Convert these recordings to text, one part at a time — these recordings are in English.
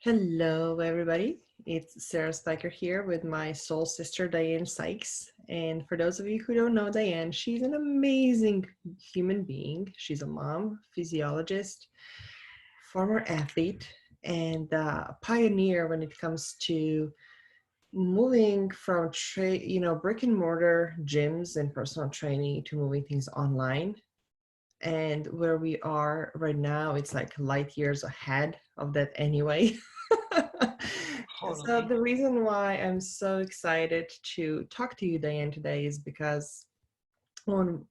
Hello, everybody. It's Sara Speicher here with my soul sister, Dianne Sykes. And for those of you who don't know Dianne, she's an amazing human being. She's a mom, physiologist, former athlete, and a pioneer when it comes to moving from brick and mortar gyms and personal training to moving things online. And where we are right now, it's like light years ahead of that anyway. So Totally. the reason why I'm so excited to talk to you, Dianne, today is because when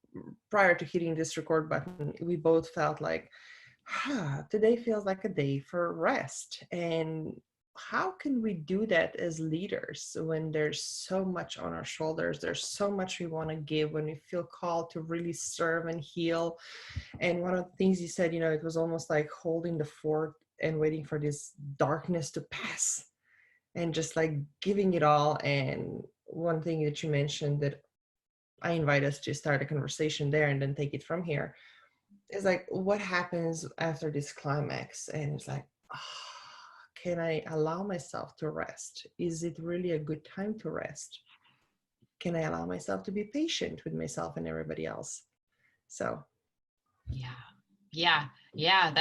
prior to hitting this record button, we both felt like, today feels like a day for rest. And how can we do that as leaders when there's so much on our shoulders? There's so much we want to give when we feel called to really serve and heal. And one of the things you said, it was almost like holding the fort and waiting for this darkness to pass and just like giving it all. And one thing that you mentioned that I invite us to start a conversation there and then take it from here is like, what happens after this climax? And it's like, can I allow myself to rest? Is it really a good time to rest? Can I allow myself to be patient with myself and everybody else? So, Yeah. Yeah. Yeah.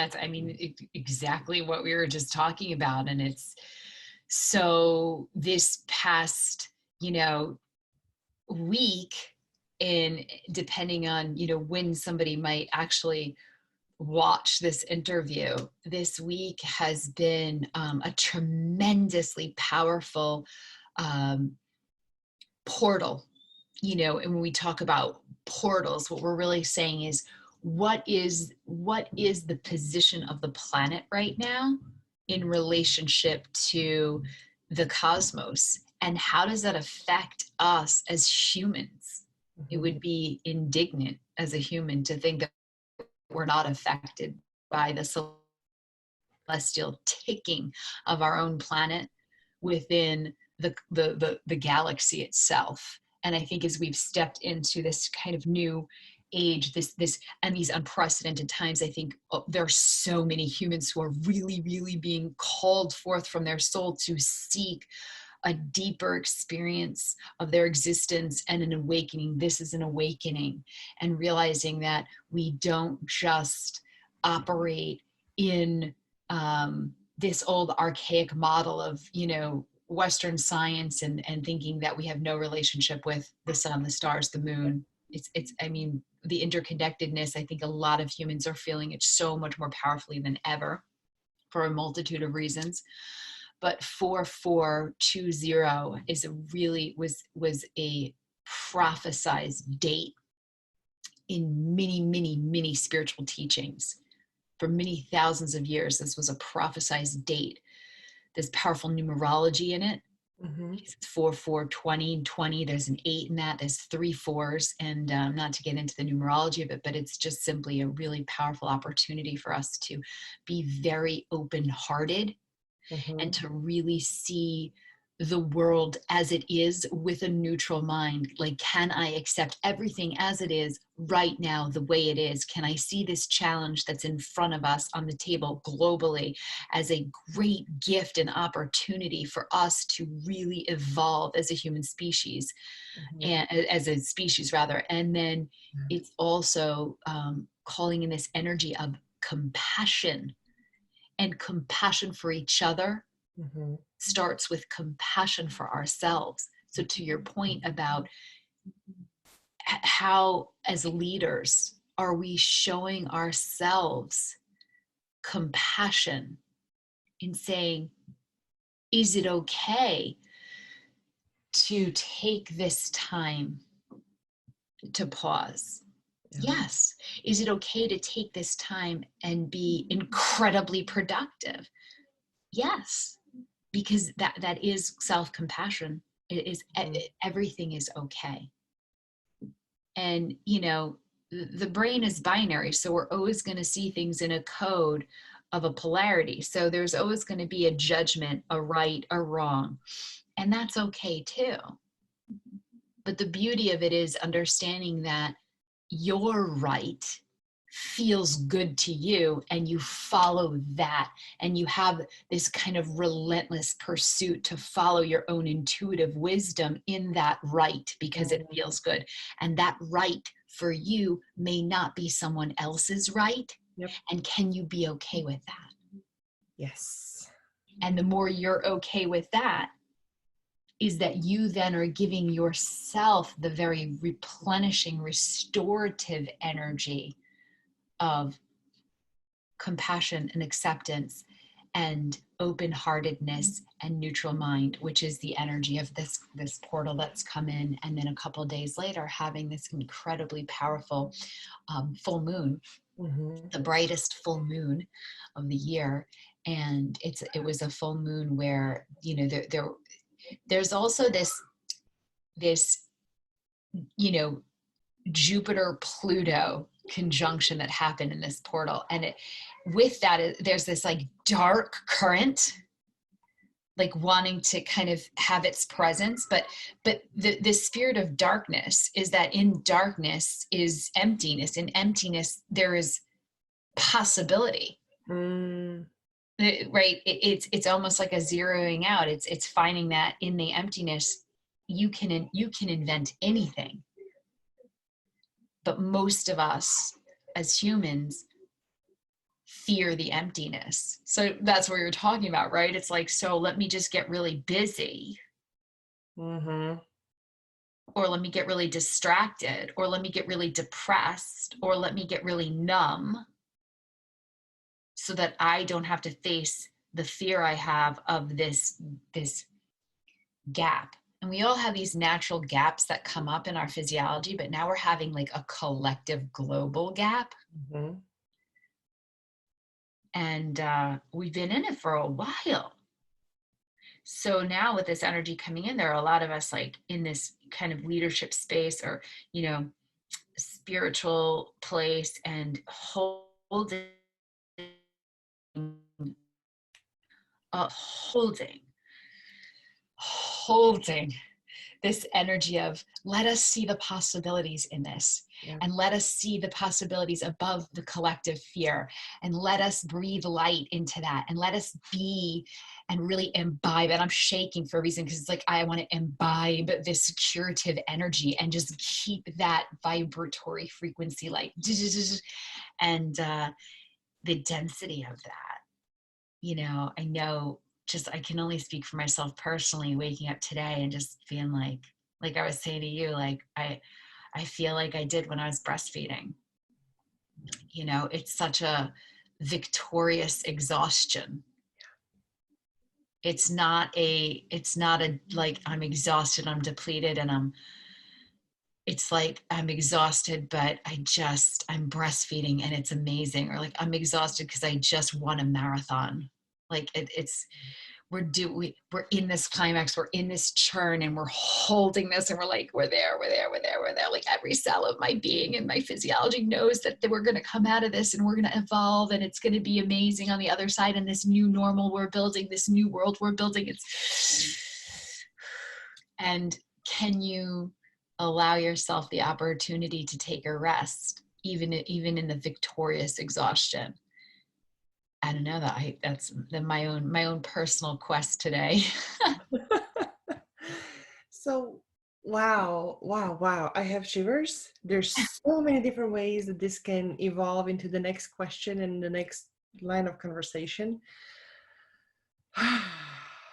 Exactly what we were just talking about. And it's so this past, you know, week, in depending on, when somebody might actually watch this interview, this week has been a tremendously powerful um, portal. And when we talk about portals, what we're really saying is what is the position of the planet right now in relationship to the cosmos, and how does that affect us as humans? It mhm, would be indignant as a human to think that we're not affected by the celestial ticking of our own planet within the galaxy itself. And I think as we've stepped into this kind of new age, this and these unprecedented times, I think there are so many humans who are really, really being called forth from their soul to seek a deeper experience of their existence and an awakening. This is an awakening, and realizing that we don't just operate in this old archaic model of, Western science, and thinking that we have no relationship with the sun, the stars, the moon. The interconnectedness, I think a lot of humans are feeling it so much more powerfully than ever for a multitude of reasons. But 4420 is a really was a prophesized date in many, many, many spiritual teachings. For many thousands of years, this was a prophesized date. There's powerful numerology in it. mhm. It's 4, 4, 20, and 20. There's an 8 in that. There's 3 fours. And not to get into the numerology of it, but it's just simply a really powerful opportunity for us to be very open-hearted and Mhm. to really see the world as it is with a neutral mind. Like, can I accept everything as it is right now, the way it is? Can I see this challenge that's in front of us on the table globally as a great gift and opportunity for us to really evolve as a human species, Mhm. and as a species rather? And then it's also calling in this energy of compassion, and compassion for each other Mhm. starts with compassion for ourselves. So, to your point about how, as leaders, are we showing ourselves compassion in saying, is it okay to take this time to pause? Yeah. Yes. Is it okay to take this time and be incredibly productive? Yes, because that is self-compassion. It is, Mhm. everything is okay. And the brain is binary, so we're always going to see things in a code of a polarity. So there's always going to be a judgment, a right, a wrong, and that's okay too. But the beauty of it is understanding that you're right feels good to you, and you follow that, and you have this kind of relentless pursuit to follow your own intuitive wisdom in that right because it feels good. And that right for you may not be someone else's right. Yep. And can you be okay with that? Yes. And the more you're okay with that, is that you then are giving yourself the very replenishing, restorative energy of compassion and acceptance and open-heartedness and neutral mind, which is the energy of this portal that's come in. And then a couple of days later, having this incredibly powerful full moon, the brightest full moon of the year. And it was a full moon where, you know, there's also this, you know, Jupiter Pluto conjunction that happened in this portal. And with that, there's this like dark current, like wanting to kind of have its presence. But the spirit of darkness is that in darkness is emptiness. In emptiness, there is possibility. Right? It's almost like a zeroing out. It's finding that in the emptiness, you can invent anything. But most of us as humans fear the emptiness. So that's what you're talking about, right? It's like, so let me just get really busy. Or let me get really distracted, or let me get really depressed, or let me get really numb so that I don't have to face the fear I have of this gap. And we all have these natural gaps that come up in our physiology, but now we're having like a collective global gap. And we've been in it for a while. So now with this energy coming in, there are a lot of us like in this kind of leadership space or, you know, spiritual place, and holding this energy of let us see the possibilities in this. And let us see the possibilities above the collective fear, and let us breathe light into that, and let us be and really imbibe. And I'm shaking for a reason, because it's like I want to imbibe this curative energy and just keep that vibratory frequency like and the density of that. You know, I know, just I can only speak for myself personally, waking up today and just being like I was saying to you, like I feel like I did when I was breastfeeding. You know, it's such a victorious exhaustion. It's not a like I'm exhausted, I'm depleted, and it's like I'm exhausted, but I'm breastfeeding and it's amazing. Or like I'm exhausted because I just won a marathon. Like we're in this climax, we're in this churn, and we're holding this, and we're like, we're there. Like every cell of my being and my physiology knows that we're going to come out of this, and we're going to evolve, and it's going to be amazing on the other side. And this new normal we're building, this new world we're building, and can you allow yourself the opportunity to take a rest, even in the victorious exhaustion? I don't know, that's my own personal quest today. So, wow. I have shivers. There's so many different ways that this can evolve into the next question and the next line of conversation.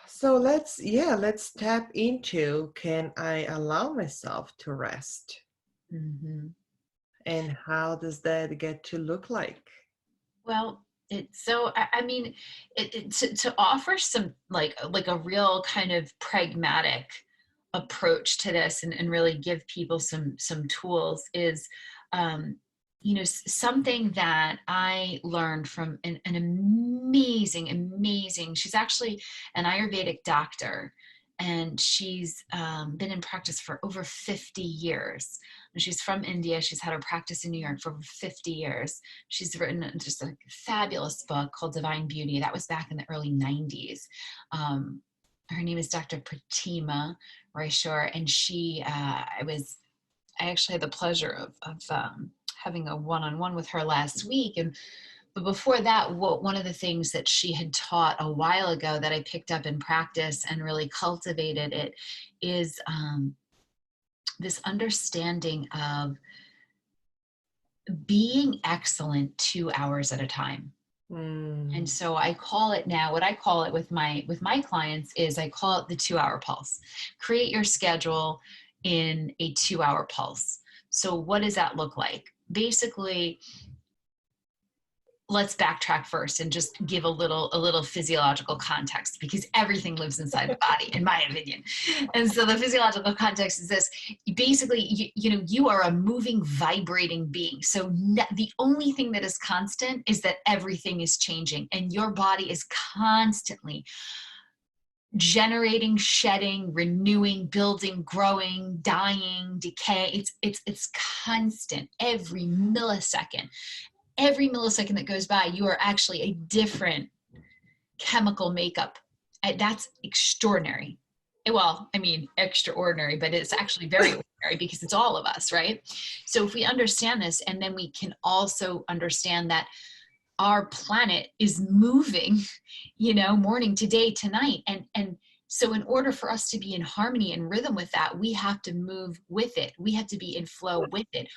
So let's tap into, can I allow myself to rest? And how does that get to look like? Well, I mean, to offer some like a real kind of pragmatic approach to this, and really give people some tools is, you know, something that I learned from an amazing, she's actually an Ayurvedic doctor, and she's been in practice for over 50 years. And she's from India. She's had her practice in New York for over 50 years. She's written just a fabulous book called Divine Beauty. That was back in the early 90s. Her name is Dr. Pratima Royshore, and I actually had the pleasure of having a one-on-one with her last week. But before that, one of the things that she had taught a while ago that I picked up in practice and really cultivated it is this understanding of being excellent 2 hours at a time. And so I call it now, what I call it with my clients is I call it the 2-hour pulse. Create your schedule in a 2-hour pulse. So what does that look like? Basically, let's backtrack first and just give a little physiological context, because everything lives inside the body, in my opinion. And so the physiological context is this: basically, you are a moving, vibrating being. So the only thing that is constant is that everything is changing, and your body is constantly generating, shedding, renewing, building, growing, dying, decay. It's constant every millisecond. Every millisecond that goes by, you are actually a different chemical makeup. That's extraordinary. Well, I mean, extraordinary, but it's actually very ordinary because it's all of us, right? So if we understand this, and then we can also understand that our planet is moving, morning to day to night. And so in order for us to be in harmony and rhythm with that, we have to move with it. We have to be in flow with it.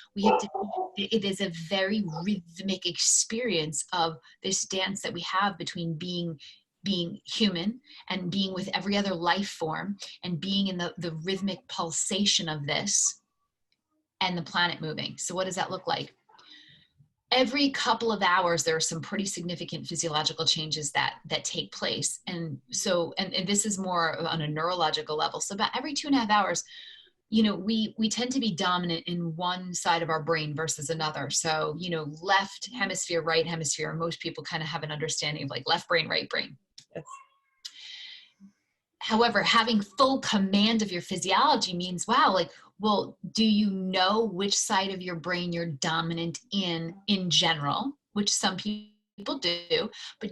It is a very rhythmic experience of this dance that we have between being human and being with every other life form, and being in the rhythmic pulsation of this and the planet moving. So what does that look like? Every couple of hours, there are some pretty significant physiological changes that take place. And so, and this is more on a neurological level. So about every 2.5 hours, we tend to be dominant in one side of our brain versus another. So, left hemisphere, right hemisphere, most people kind of have an understanding of like left brain, right brain. Yes. However, having full command of your physiology means, wow, well, do you know which side of your brain you're dominant in general, which some people do, but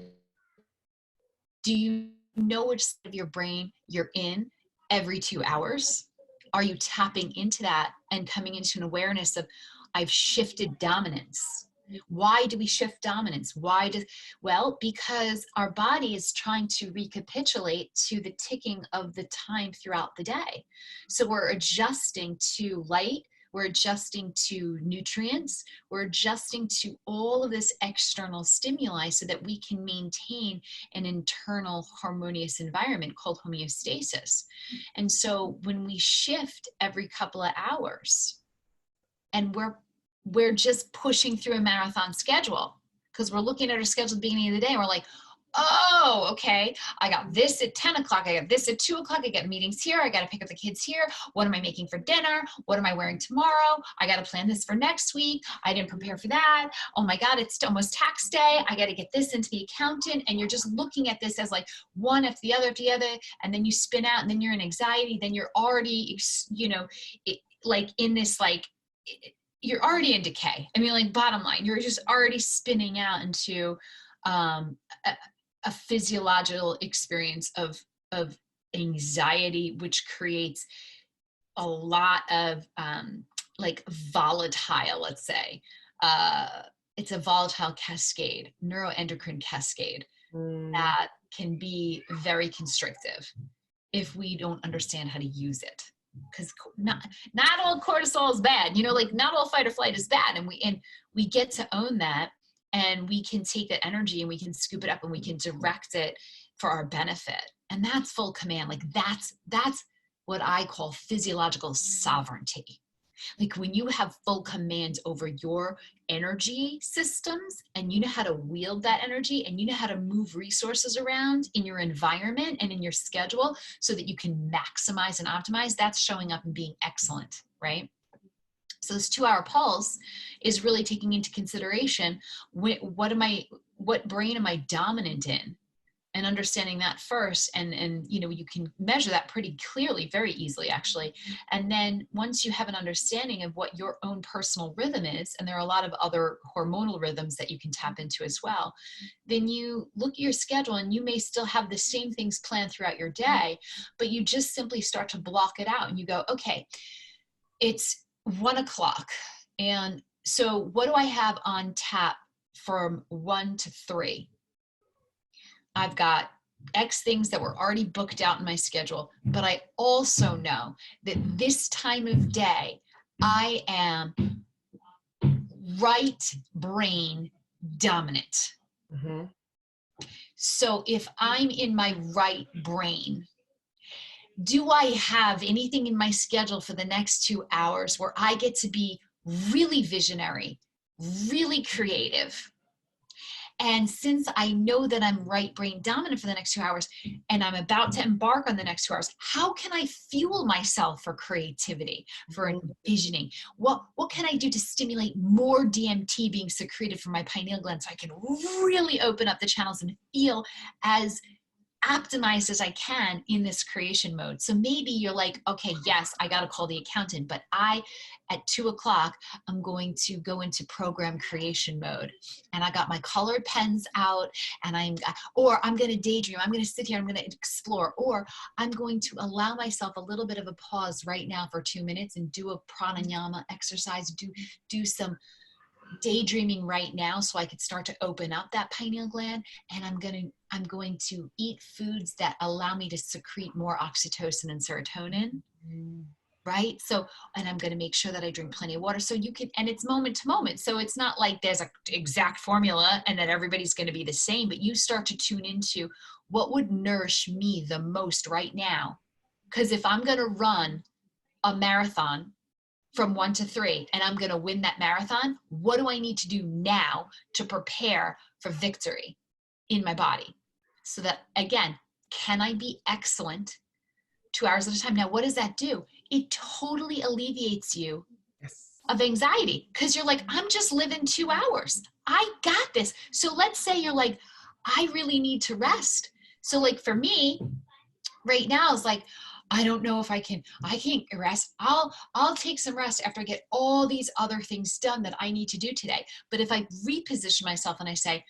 do you know which side of your brain you're in every 2 hours? Are you tapping into that and coming into an awareness of, I've shifted dominance? Why do we shift dominance? Well, because our body is trying to recapitulate to the ticking of the time throughout the day. So we're adjusting to light, we're adjusting to nutrients, we're adjusting to all of this external stimuli so that we can maintain an internal harmonious environment called homeostasis. And so when we shift every couple of hours, and we're just pushing through a marathon schedule, because we're looking at our schedule at the beginning of the day and we're like, oh, okay, I got this at 10 o'clock, I got this at 2 o'clock, I got meetings here, I got to pick up the kids here, what am I making for dinner, what am I wearing tomorrow, I got to plan this for next week, I didn't prepare for that, oh my God, it's almost tax day, I got to get this into the accountant. And you're just looking at this as like one after the other, and then you spin out, and then you're in anxiety, then you're already, like in this, you're already in decay. I mean, like, bottom line, you're just already spinning out into a physiological experience of anxiety, which creates a lot of volatile, let's say, it's a volatile cascade, neuroendocrine cascade that can be very constrictive if we don't understand how to use it. Because not all cortisol is bad, not all fight or flight is bad, and we get to own that, and we can take that energy and we can scoop it up and we can direct it for our benefit. And that's full command. Like that's what I call physiological sovereignty. Like when you have full command over your energy systems, and you know how to wield that energy, and you know how to move resources around in your environment and in your schedule so that you can maximize and optimize, that's showing up and being excellent, right? So this 2-hour pulse is really taking into consideration what brain am I dominant in, and understanding that first. And you can measure that pretty clearly, very easily actually. And then once you have an understanding of what your own personal rhythm is, and there are a lot of other hormonal rhythms that you can tap into as well, then you look at your schedule, and you may still have the same things planned throughout your day, but you just simply start to block it out, and you go, okay, it's 1 o'clock, and So what do I have on tap from 1 to 3? I've got X things that were already booked out in my schedule, but I also know that this time of day, I am right brain dominant. Mm-hmm. So if I'm in my right brain, do I have anything in my schedule for the next 2 hours where I get to be really visionary, really creative? And since I know that I'm right brain dominant for the next 2 hours and I'm about to embark on the next 2 hours, how can I fuel myself for creativity, for envisioning? What can I do to stimulate more DMT being secreted from my pineal gland so I can really open up the channels and feel as optimized as I can in this creation mode? So maybe you're like, okay, yes, I got to call the accountant, but at 2:00, I'm going to go into program creation mode. And I got my colored pens out and I'm going to daydream. I'm going to sit here. I'm going to explore, or I'm going to allow myself a little bit of a pause right now for 2 minutes and do a pranayama exercise, do some daydreaming right now so I could start to open up that pineal gland. And I'm going to eat foods that allow me to secrete more oxytocin and serotonin. Right? So, and I'm going to make sure that I drink plenty of water. So you can, and it's moment to moment. So it's not like there's an exact formula and that everybody's going to be the same, but you start to tune into what would nourish me the most right now. Because if I'm going to run a marathon from 1 to 3 and I'm going to win that marathon, what do I need to do now to prepare for victory in my body? So that, again, can I be excellent 2 hours at a time? Now, what does that do? It totally alleviates you of anxiety, because you're like, I'm just living 2 hours. I got this. So let's say you're like, I really need to rest. So like for me right now, it's like, I don't know if I can't rest. I'll take some rest after I get all these other things done that I need to do today. But if I reposition myself and I say,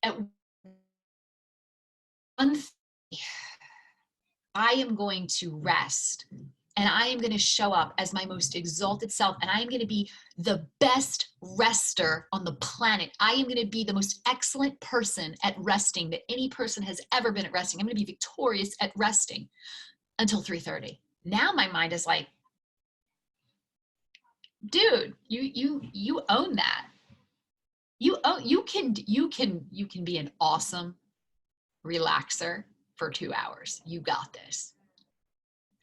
at 1, I am going to rest and I am going to show up as my most exalted self, and I am going to be the best rester on the planet. I am going to be the most excellent person at resting that any person has ever been at resting. I'm going to be victorious at resting until 3:30. Now my mind is like, dude, you own that. You can be an awesome relaxer for 2 hours. You got this.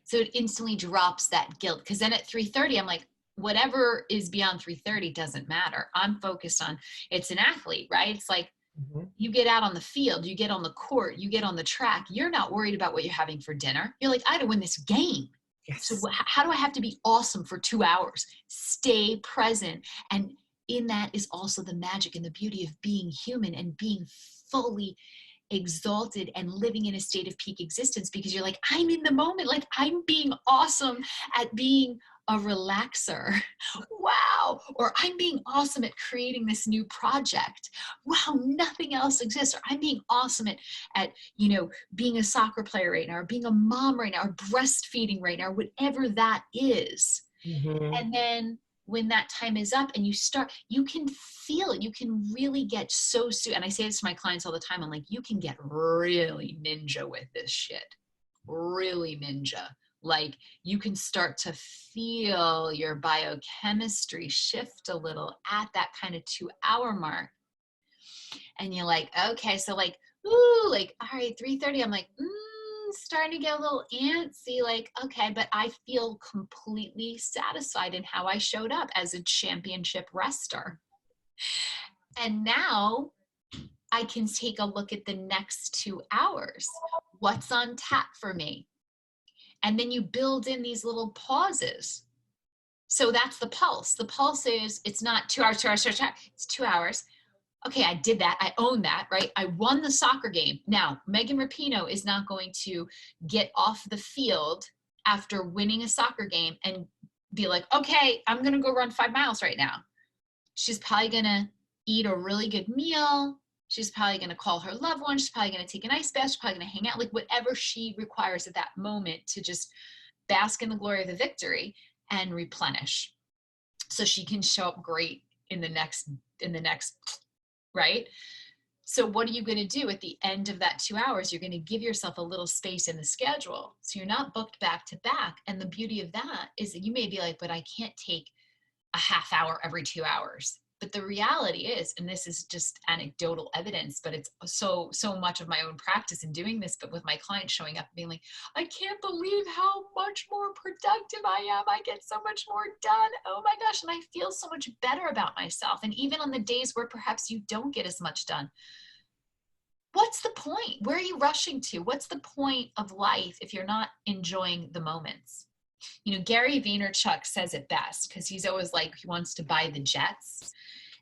So it instantly drops that guilt, because then at 3:30, I'm like, whatever is beyond 3:30 doesn't matter. I'm focused on, it's an athlete, right? It's like, you get out on the field, you get on the court, you get on the track. You're not worried about what you're having for dinner. You're like, I had to win this game. Yes. So how do I have to be awesome for 2 hours? Stay present. And in that is also the magic and the beauty of being human and being fully exalted and living in a state of peak existence, because you're like, I'm in the moment, like I'm being awesome at being a relaxer. Wow. Or I'm being awesome at creating this new project. Wow, nothing else exists. Or I'm being awesome at being a soccer player right now, or being a mom right now, or breastfeeding right now, whatever that is. And then when that time is up and you can feel it. You can really get so soon. And I say this to my clients all the time. I'm like, you can get really ninja with this shit. Really ninja. Like you can start to feel your biochemistry shift a little at that kind of 2 hour mark. And you're like, okay, so like, ooh, like, all right, 3:30. I'm like, starting to get a little antsy, like, okay, but I feel completely satisfied in how I showed up as a championship wrestler. And now I can take a look at the next 2 hours. What's on tap for me? And then you build in these little pauses. So that's the pulse. The pulse is, it's not 2 hours, 2 hours, 2 hours, it's 2 hours. Okay, I did that. I own that, right? I won the soccer game. Now, Megan Rapinoe is not going to get off the field after winning a soccer game and be like, okay, I'm going to go run 5 miles right now. She's probably going to eat a really good meal. She's probably going to call her loved one. She's probably going to take an ice bath. She's probably going to hang out, like whatever she requires at that moment to just bask in the glory of the victory and replenish. so she can show up great in the next, right? So what are you going to do at the end of that 2 hours? You're going to give yourself a little space in the schedule. So you're not booked back to back. And the beauty of that is that you may be like, but I can't take a half hour every 2 hours. But the reality is, and this is just anecdotal evidence, but it's so much of my own practice in doing this, but with my clients showing up and being like, I can't believe how much more productive I am. I get so much more done. Oh my gosh. And I feel so much better about myself. And even on the days where perhaps you don't get as much done, what's the point? Where are you rushing to? What's the point of life if you're not enjoying the moments? You know, Gary Vaynerchuk says it best, because he's always like, he wants to buy the jets.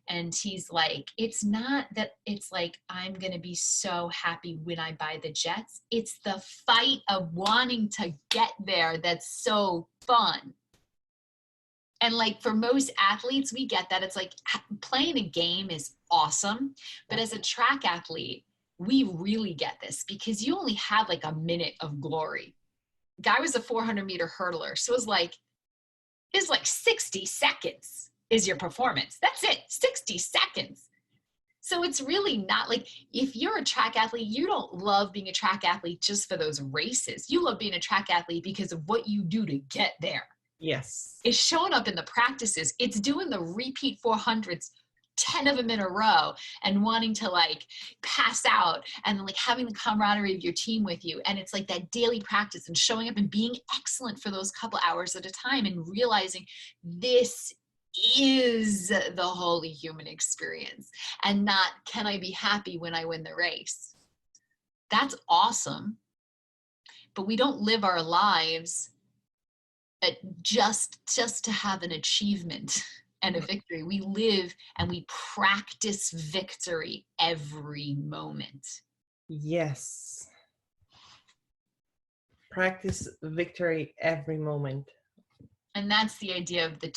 And he's like, it's not that it's like, I'm going to be so happy when I buy the jets. It's the fight of wanting to get there that's so fun. And like for most athletes, we get that. It's like playing a game is awesome. But as a track athlete, we really get this because you only have like a minute of glory. Guy was a 400-meter hurdler. So it's like 60 seconds is your performance. That's it, 60 seconds. So it's really not like, if you're a track athlete, you don't love being a track athlete just for those races. You love being a track athlete because of what you do to get there. Yes. It's showing up in the practices. It's doing the repeat 400s, 10 of them in a row, and wanting to like pass out, and like having the camaraderie of your team with you. And it's like that daily practice and showing up and being excellent for those couple hours at a time and realizing this is the holy human experience, and not, can I be happy when I win the race? That's awesome. But we don't live our lives just to have an achievement and a victory. We live and we practice victory every moment. Yes. Practice victory every moment. And that's the idea of the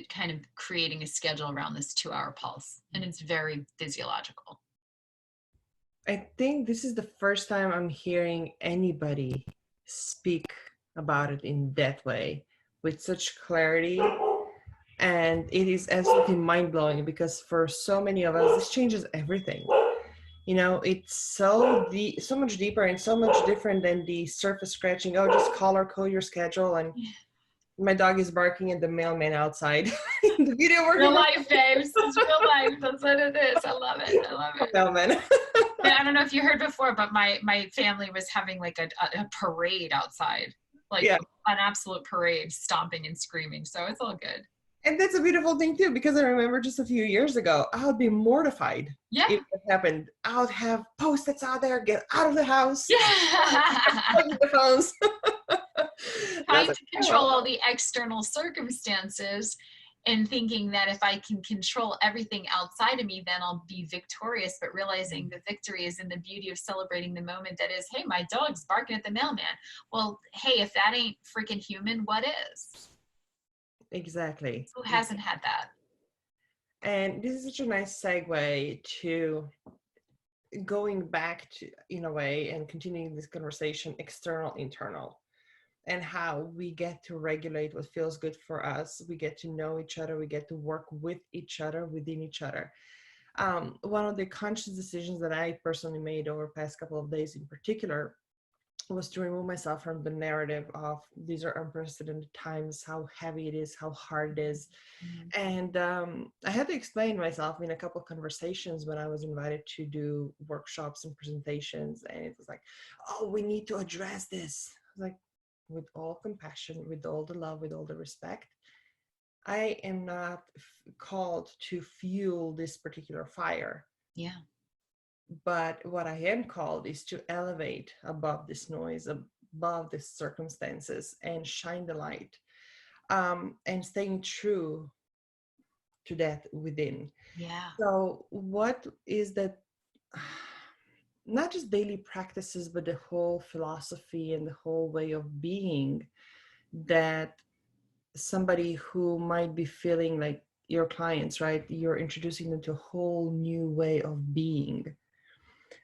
kind of creating a schedule around this 2-hour pulse. And it's very physiological. I think this is the first time I'm hearing anybody speak about it in that way with such clarity. And it is absolutely mind-blowing because for so many of us, this changes everything. You know, it's so much deeper and so much different than the surface scratching. Oh, just color code your schedule. And my dog is barking at the mailman outside. The video working. Real life, babes. It's real life. That's what it is. I love it. I love it. Mailman. I don't know if you heard before, but my family was having like a parade outside, like an absolute parade, stomping and screaming. So it's all good. And that's a beautiful thing too, because I remember just a few years ago, I would be mortified if it happened. I would have post-its out there, get out of the house, the phones. Trying to control all the external circumstances and thinking that if I can control everything outside of me, then I'll be victorious. But realizing the victory is in the beauty of celebrating the moment that is, hey, my dog's barking at the mailman. Well, hey, if that ain't freaking human, what is? Exactly. Who hasn't had that? And this is such a nice segue to going back to, in a way, and continuing this conversation, external, internal, and how we get to regulate what feels good for us. We get to know each other. We get to work with each other, within each other. One of the conscious decisions that I personally made over the past couple of days in particular was to remove myself from the narrative of these are unprecedented times, how heavy it is, how hard it is. And I had to explain myself in a couple of conversations when I was invited to do workshops and presentations. And it was like, oh, we need to address this. I was like, with all compassion, with all the love, with all the respect, I am not called to fuel this particular fire. Yeah. But what I am called is to elevate above this noise, above these circumstances, and shine the light, and staying true to that within. Yeah. So what is that, not just daily practices, but the whole philosophy and the whole way of being that somebody who might be feeling like your clients, right? You're introducing them to a whole new way of being.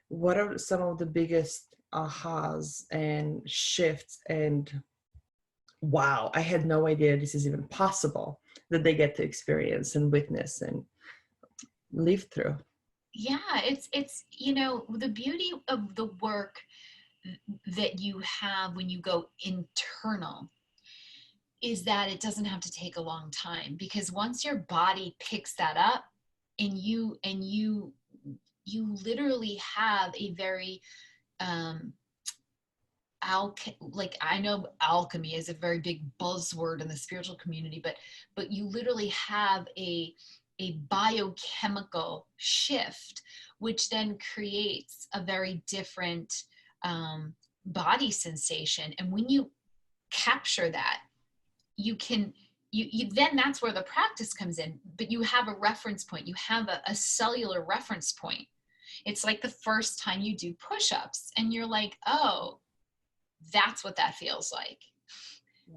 What are some of the biggest ahas and shifts and wow, I had no idea this is even possible that they get to experience and witness and live through. Yeah, it's the beauty of the work that you have when you go internal is that it doesn't have to take a long time, because once your body picks that up and you literally have a very like, I know alchemy is a very big buzzword in the spiritual community, but you literally have a biochemical shift, which then creates a very different body sensation. And when you capture that, you can you then, that's where the practice comes in, but you have a reference point, you have a cellular reference point. It's like the first time you do push-ups and you're like, oh, that's what that feels like.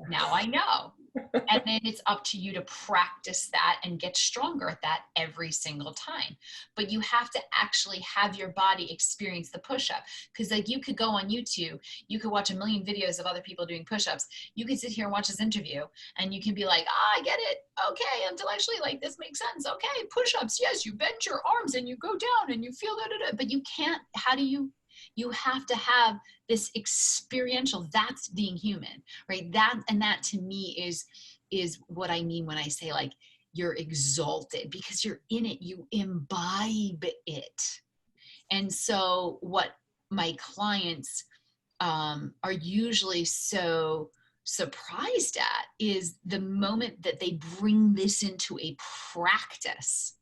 Now I know. And then it's up to you to practice that and get stronger at that every single time. But you have to actually have your body experience the push-up. Because like, you could go on YouTube, you could watch a million videos of other people doing push-ups. You could sit here and watch this interview and you can be like, I get it. Okay, intellectually, like, this makes sense. Okay, push-ups, yes, you bend your arms and you go down and you feel that. But you can't, you have to have this experiential, that's being human, right? That to me is what I mean when I say, like, you're exalted, because you're in it, you imbibe it. And so what my clients are usually so surprised at is the moment that they bring this into a practice.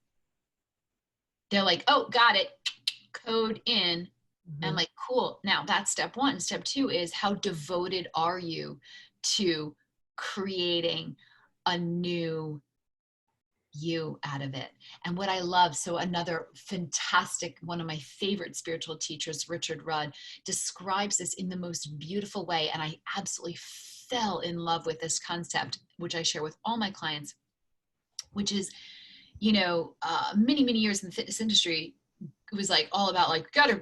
They're like, oh, got it, code in. And I'm like, cool. Now that's step one. Step two is, how devoted are you to creating a new you out of it? And what I love, so another fantastic, one of my favorite spiritual teachers, Richard Rudd, describes this in the most beautiful way. And I absolutely fell in love with this concept, which I share with all my clients, which is, many, many years in the fitness industry, it was like all about, like, gotta,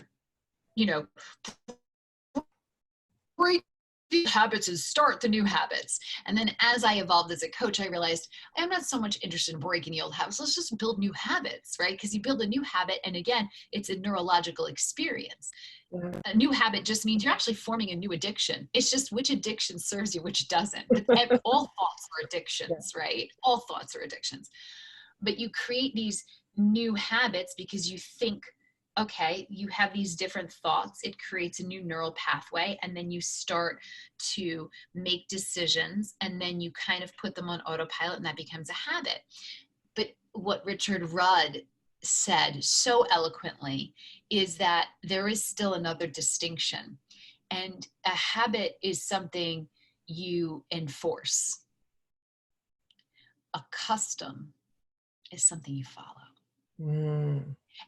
break the habits and start the new habits. And then as I evolved as a coach, I realized I'm not so much interested in breaking the old habits. Let's just build new habits, right? Because you build a new habit, and again, it's a neurological experience. A new habit just means you're actually forming a new addiction. It's just which addiction serves you, which doesn't. But all thoughts are addictions, right? All thoughts are addictions. But you create these new habits because you think, okay, you have these different thoughts, it creates a new neural pathway, and then you start to make decisions, and then you kind of put them on autopilot, and that becomes a habit. But what Richard Rudd said so eloquently is that there is still another distinction, and a habit is something you enforce. A custom is something you follow.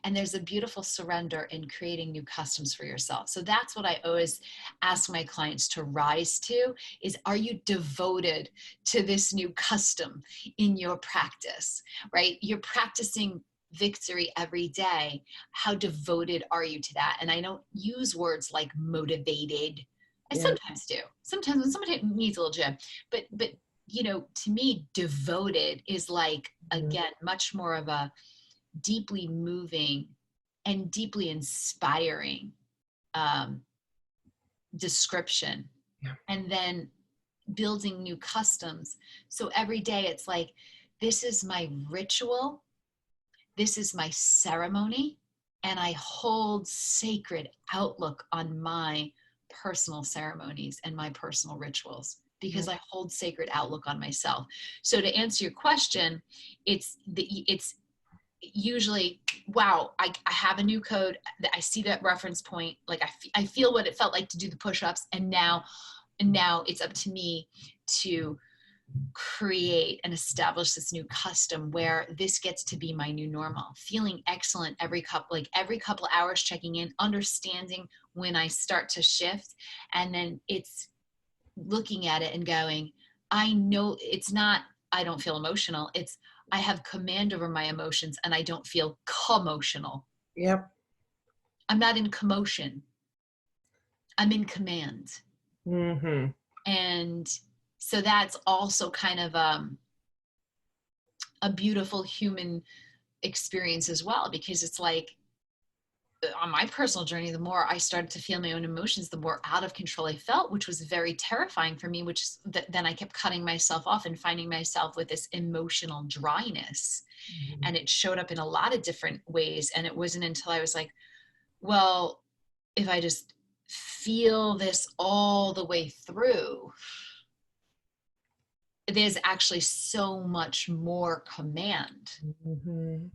And there's a beautiful surrender in creating new customs for yourself. So that's what I always ask my clients to rise to, is, are you devoted to this new custom in your practice, right? You're practicing victory every day. How devoted are you to that? And I don't use words like motivated. I sometimes do. Sometimes when somebody needs a little gym, but to me, devoted is like, again, much more of a deeply moving and deeply inspiring description. And then building new customs. So every day it's like, this is my ritual, this is my ceremony, and I hold sacred outlook on my personal ceremonies and my personal rituals, because I hold sacred outlook on myself. So to answer your question, it's usually, wow, I have a new code. I see that reference point. Like, I feel what it felt like to do the push-ups. And now it's up to me to create and establish this new custom where this gets to be my new normal. Feeling excellent every couple of hours, checking in, understanding when I start to shift. And then it's looking at it and going, I know it's not, I don't feel emotional. It's, I have command over my emotions and I don't feel commotional. Yep. I'm not in commotion. I'm in command. And so that's also kind of a beautiful human experience as well, because it's like, on my personal journey, the more I started to feel my own emotions, the more out of control I felt, which was very terrifying for me, which is then I kept cutting myself off and finding myself with this emotional dryness. Mhm. And it showed up in a lot of different ways. And it wasn't until I was like, well, if I just feel this all the way through, there's actually so much more command, Mhm.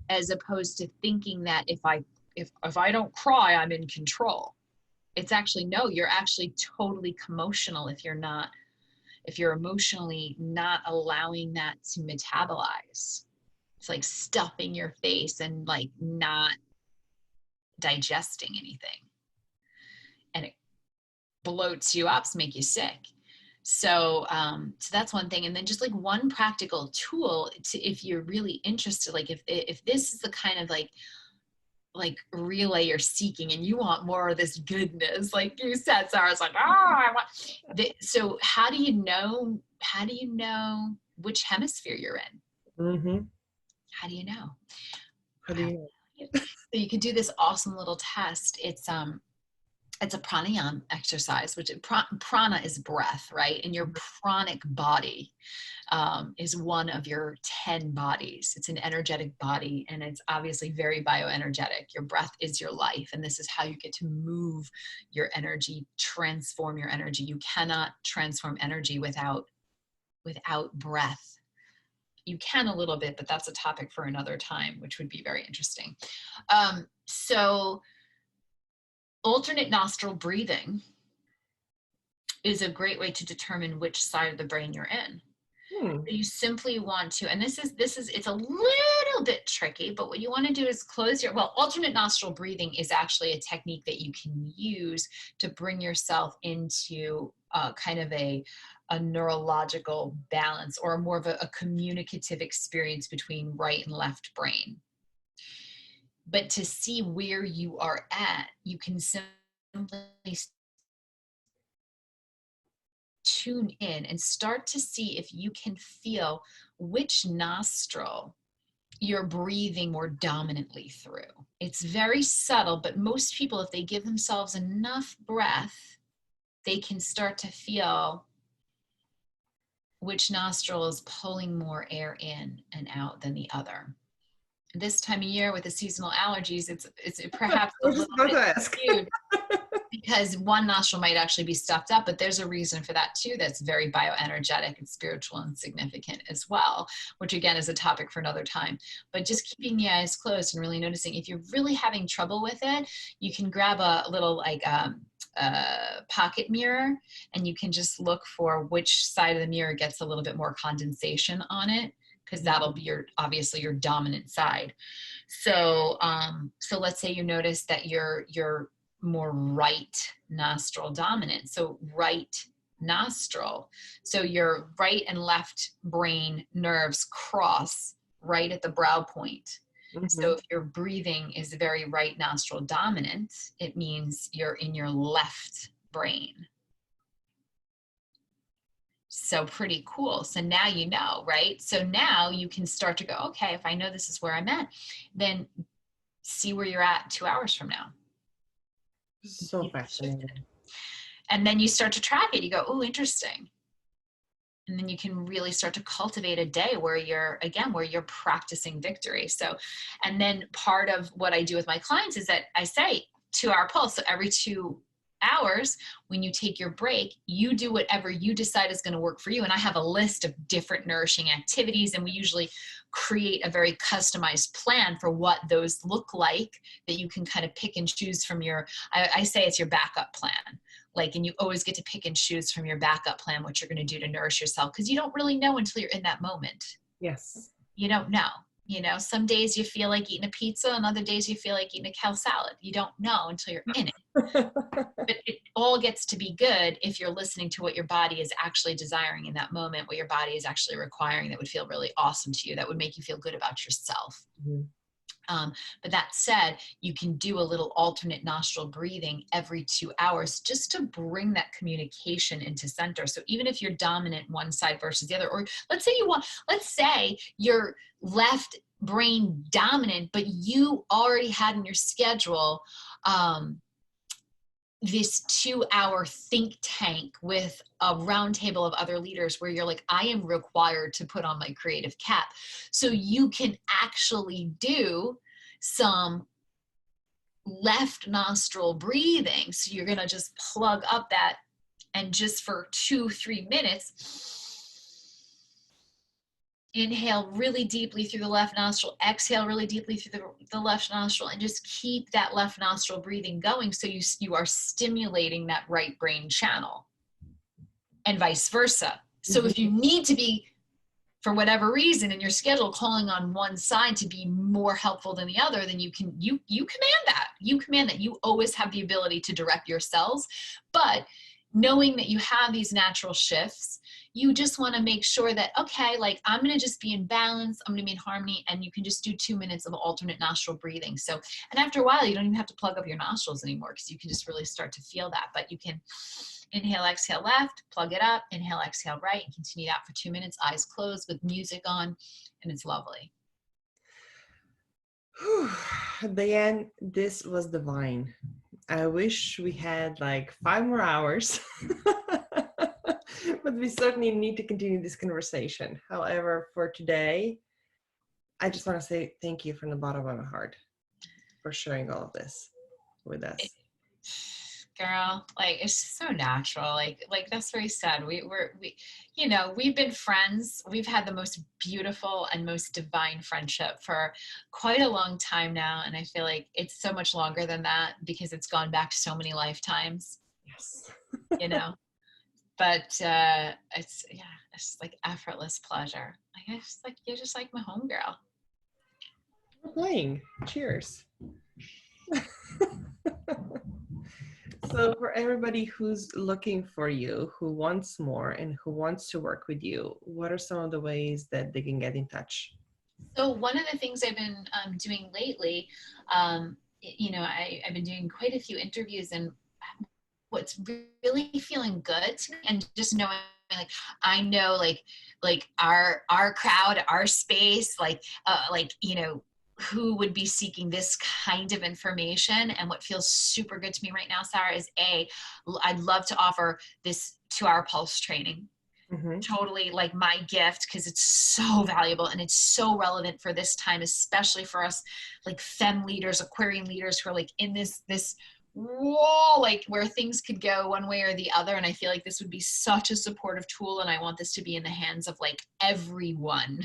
as opposed to thinking that if I don't cry, I'm in control. It's actually, no, you're actually totally commotional if you're emotionally not allowing that to metabolize. It's like stuffing your face and like not digesting anything. And it bloats you up to make you sick. So that's one thing. And then just like one practical tool to, if you're really interested, like if this is the kind of like relay you're seeking and you want more of this goodness, like you said, Sarah's like, I want so how do you know which hemisphere you're in? Mhm. How do you know? How do you know? So you can do this awesome little test. It's a pranayama exercise, which prana is breath, right? And your pranic body is one of your 10 bodies. It's an energetic body, and it's obviously very bioenergetic. Your breath is your life, and this is how you get to move your energy, transform your energy. You cannot transform energy without breath. You can a little bit, but that's a topic for another time, which would be very interesting. So alternate nostril breathing is a great way to determine which side of the brain you're in. Hmm. You simply want to, and this is it's a little bit tricky, but what you want to do is close your, well, alternate nostril breathing is actually a technique that you can use to bring yourself into kind of a neurological balance, or more of a communicative experience between right and left brain. But to see where you are at, you can simply tune in and start to see if you can feel which nostril you're breathing more dominantly through. It's very subtle, but most people, if they give themselves enough breath, they can start to feel which nostril is pulling more air in and out than the other. This time of year with the seasonal allergies, it's perhaps I a was just little about bit to ask. skewed, because one nostril might actually be stuffed up, but there's a reason for that too. That's very bioenergetic and spiritual and significant as well, which again is a topic for another time. But just keeping the eyes closed and really noticing. If you're really having trouble with it, you can grab a little like pocket mirror, and you can just look for which side of the mirror gets a little bit more condensation on it, because that'll be obviously your dominant side. So so let's say you notice that you're more right nostril dominant. So right nostril. So your right and left brain nerves cross right at the brow point. So if your breathing is very right nostril dominant, it means you're in your left brain. So pretty cool. So now you know, right? So now you can start to go, okay, if I know this is where I'm at, then see where you're at 2 hours from now. So fascinating. And then you start to track it. You go, oh, interesting. And then you can really start to cultivate a day where you're practicing victory. So, and then part of what I do with my clients is that I say 2-hour pulse. So every 2 hours, when you take your break, you do whatever you decide is going to work for you. And I have a list of different nourishing activities, and we usually create a very customized plan for what those look like, that you can kind of pick and choose from I say it's your backup plan. Like, and you always get to pick and choose from your backup plan what you're going to do to nourish yourself, because you don't really know until you're in that moment. Yes. You don't know. You know, some days you feel like eating a pizza, and other days you feel like eating a kale salad. You don't know until you're in it. But it all gets to be good if you're listening to what your body is actually desiring in that moment, what your body is actually requiring, that would feel really awesome to you, that would make you feel good about yourself. Mm-hmm. But that said, you can do a little alternate nostril breathing every 2 hours just to bring that communication into center. So even if you're dominant one side versus the other, or let's say you're left brain dominant, but you already had in your schedule this 2-hour think tank with a round table of other leaders where you're like, I am required to put on my creative cap. So you can actually do some left nostril breathing. So you're going to just plug up that, and just for 2-3 minutes, inhale really deeply through the left nostril, exhale really deeply through the left nostril, and just keep that left nostril breathing going. So you are stimulating that right brain channel, and vice versa. So if you need to be, for whatever reason in your schedule, calling on one side to be more helpful than the other, then you command that. You command that. You always have the ability to direct your cells. But knowing that you have these natural shifts, you just want to make sure that, okay, like I'm going to just be in balance, I'm going to be in harmony, and you can just do 2 minutes of alternate nostril breathing. So, and after a while, you don't even have to plug up your nostrils anymore, because you can just really start to feel that. But you can inhale, exhale left, plug it up, inhale, exhale right, and continue that for 2 minutes, eyes closed with music on, and it's lovely. Dianne, this was divine. I wish we had like 5 more hours, but we certainly need to continue this conversation. However, for today, I just want to say thank you from the bottom of my heart for sharing all of this with us. Girl, like it's so natural. Like that's very sad. We you know, we've been friends. We've had the most beautiful and most divine friendship for quite a long time now, and I feel like it's so much longer than that because it's gone back so many lifetimes. Yes. You know, but it's like effortless pleasure. I guess like you're just like my homegirl. We're playing. Cheers. So for everybody who's looking for you, who wants more and who wants to work with you, what are some of the ways that they can get in touch? So one of the things I've been doing lately, you know, I've been doing quite a few interviews, and what's really feeling good to me, and just knowing like I know like our crowd, our space, like you know, who would be seeking this kind of information. And what feels super good to me right now, Sara, is I'd love to offer this 2-hour pulse training. Totally like my gift, because it's so valuable and it's so relevant for this time, especially for us like femme leaders, Aquarian leaders who are like in this wall, like where things could go one way or the other. And I feel like this would be such a supportive tool, and I want this to be in the hands of like everyone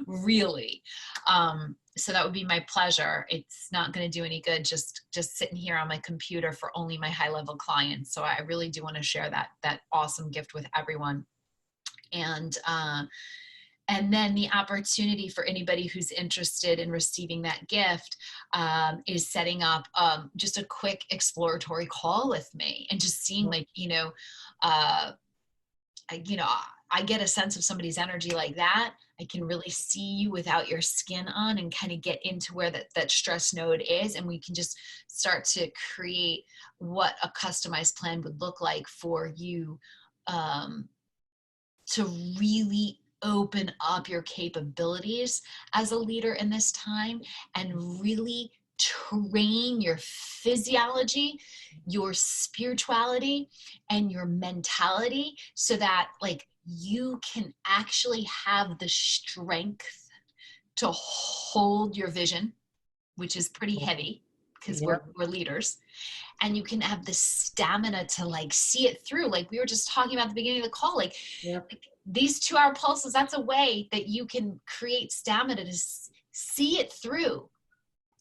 really. So that would be my pleasure. It's not going to do any good just sitting here on my computer for only my high level clients. So I really do want to share that awesome gift with everyone. And then the opportunity for anybody who's interested in receiving that gift is setting up just a quick exploratory call with me, and just seeing like, you know, I get a sense of somebody's energy like that. I can really see you without your skin on, and kind of get into where that stress node is. And we can just start to create what a customized plan would look like for you to really open up your capabilities as a leader in this time, and really train your physiology, your spirituality, and your mentality, so that like you can actually have the strength to hold your vision, which is pretty heavy because we're leaders, and you can have the stamina to like see it through. Like we were just talking about at the beginning of the call, like these 2-hour pulses, that's a way that you can create stamina to see it through.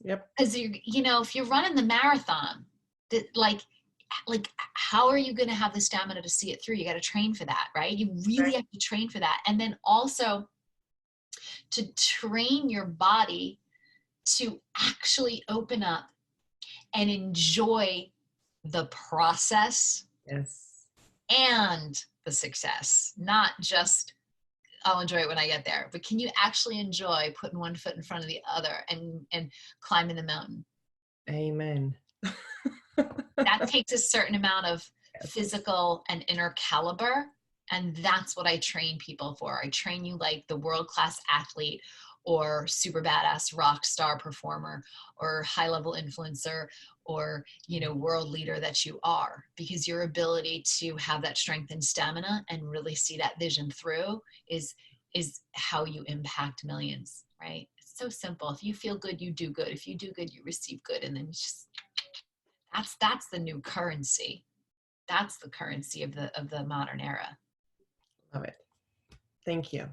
Because you know, if you're running the marathon, that like how are you going to have the stamina to see it through? You got to train for that, right? You really have to train for that. And then also to train your body to actually open up and enjoy the process and the success, not just I'll enjoy it when I get there. But can you actually enjoy putting one foot in front of the other and climbing the mountain? Amen. That takes a certain amount of Yes. physical and inner caliber. And that's what I train people for. I train you like the world-class athlete or super badass rock star performer or high-level influencer or, you know, world leader that you are, because your ability to have that strength and stamina and really see that vision through is how you impact millions, right? It's so simple. If you feel good, you do good. If you do good, you receive good. And then it's just, that's the new currency. That's the currency of the modern era. Love it. Thank you.